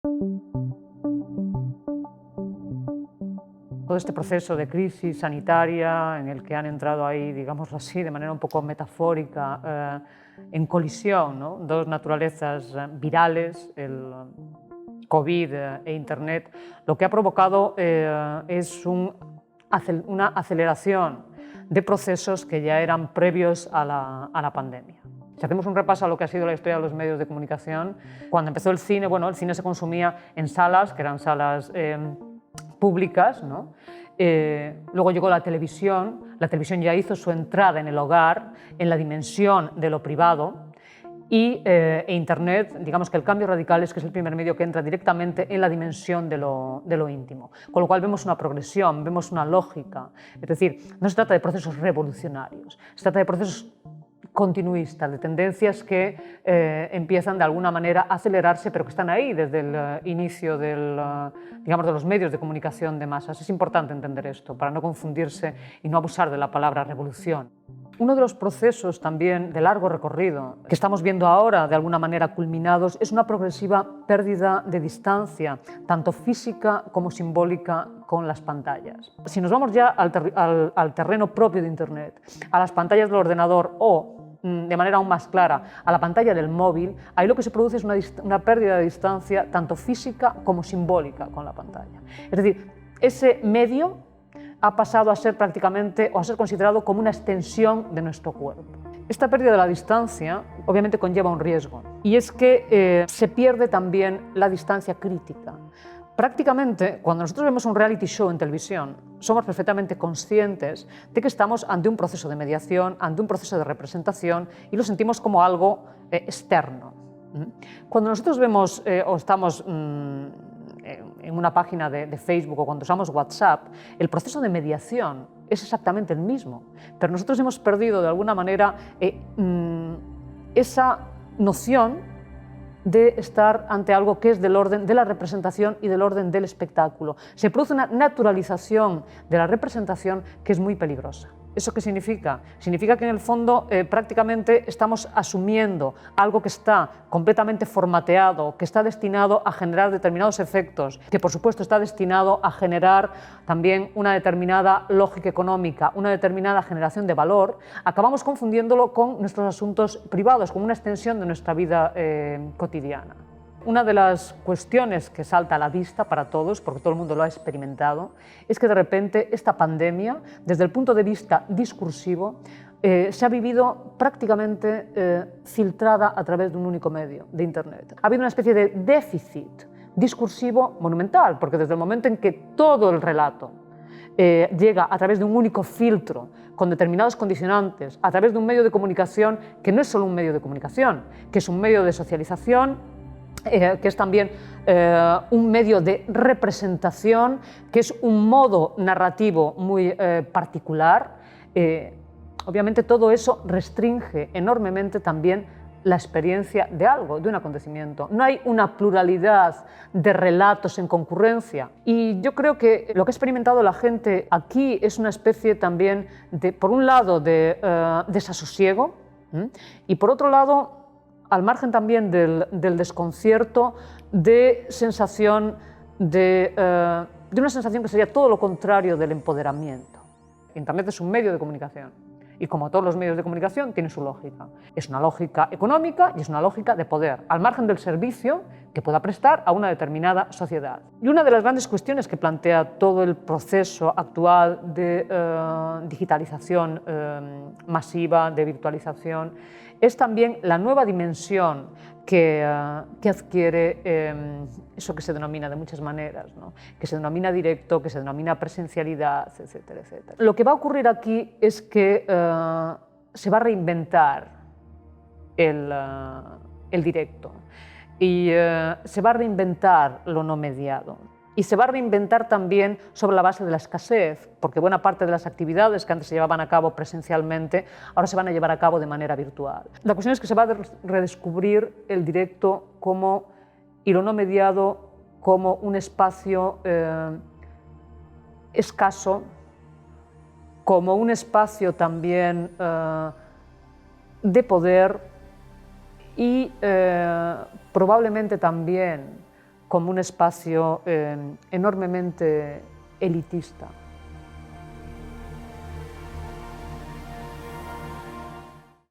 Todo este proceso de crisis sanitaria en el que han entrado ahí, digámoslo así, de manera un poco metafórica, en colisión, ¿no? Dos naturalezas virales, el COVID e Internet, lo que ha provocado es una aceleración de procesos que ya eran previos a la pandemia. Si hacemos un repaso a lo que ha sido la historia de los medios de comunicación, cuando empezó el cine, bueno, el cine se consumía en salas, que eran salas públicas, ¿no? Luego llegó la televisión ya hizo su entrada en el hogar, en la dimensión de lo privado, y Internet, digamos que el cambio radical es que es el primer medio que entra directamente en la dimensión de lo íntimo, con lo cual vemos una progresión, vemos una lógica, es decir, no se trata de procesos revolucionarios, se trata de procesos continuistas, de tendencias que empiezan de alguna manera a acelerarse, pero que están ahí desde el inicio digamos, de los medios de comunicación de masas. Es importante entender esto para no confundirse y no abusar de la palabra revolución. Uno de los procesos también de largo recorrido que estamos viendo ahora de alguna manera culminados es una progresiva pérdida de distancia, tanto física como simbólica, con las pantallas. Si nos vamos ya al terreno propio de Internet, a las pantallas del ordenador o de manera aún más clara, a la pantalla del móvil, ahí lo que se produce es una pérdida de distancia tanto física como simbólica con la pantalla. Es decir, ese medio ha pasado a ser prácticamente o a ser considerado como una extensión de nuestro cuerpo. Esta pérdida de la distancia obviamente conlleva un riesgo y es que se pierde también la distancia crítica. Prácticamente, cuando nosotros vemos un reality show en televisión, somos perfectamente conscientes de que estamos ante un proceso de mediación, ante un proceso de representación y lo sentimos como algo externo. Cuando nosotros vemos o estamos en una página de Facebook o cuando usamos WhatsApp, el proceso de mediación es exactamente el mismo, pero nosotros hemos perdido de alguna manera esa noción de estar ante algo que es del orden de la representación y del orden del espectáculo. Se produce una naturalización de la representación que es muy peligrosa. ¿Eso qué significa? Significa que en el fondo prácticamente estamos asumiendo algo que está completamente formateado, que está destinado a generar determinados efectos, que por supuesto está destinado a generar también una determinada lógica económica, una determinada generación de valor. Acabamos confundiéndolo con nuestros asuntos privados, con una extensión de nuestra vida cotidiana. Una de las cuestiones que salta a la vista para todos, porque todo el mundo lo ha experimentado, es que de repente esta pandemia, desde el punto de vista discursivo, se ha vivido prácticamente filtrada a través de un único medio, de Internet. Ha habido una especie de déficit discursivo monumental, porque desde el momento en que todo el relato llega a través de un único filtro, con determinados condicionantes, a través de un medio de comunicación que no es solo un medio de comunicación, que es un medio de socialización, que es también un medio de representación, que es un modo narrativo muy particular. Obviamente todo eso restringe enormemente también la experiencia de algo, de un acontecimiento. No hay una pluralidad de relatos en concurrencia y yo creo que lo que ha experimentado la gente aquí es una especie también de, por un lado, de desasosiego y por otro lado, al margen también del desconcierto, de sensación de una sensación que sería todo lo contrario del empoderamiento. Internet es un medio de comunicación y como todos los medios de comunicación tiene su lógica. Es una lógica económica y es una lógica de poder, al margen del servicio que pueda prestar a una determinada sociedad. Y una de las grandes cuestiones que plantea todo el proceso actual de digitalización masiva, de virtualización, es también la nueva dimensión que adquiere eso que se denomina de muchas maneras, ¿no? Que se denomina directo, que se denomina presencialidad, etcétera, etcétera. Lo que va a ocurrir aquí es que se va a reinventar el directo y se va a reinventar lo no mediado. Y se va a reinventar también sobre la base de la escasez, porque buena parte de las actividades que antes se llevaban a cabo presencialmente, ahora se van a llevar a cabo de manera virtual. La cuestión es que se va a redescubrir el directo y lo no mediado como un espacio escaso, como un espacio también de poder y probablemente también como un espacio enormemente elitista.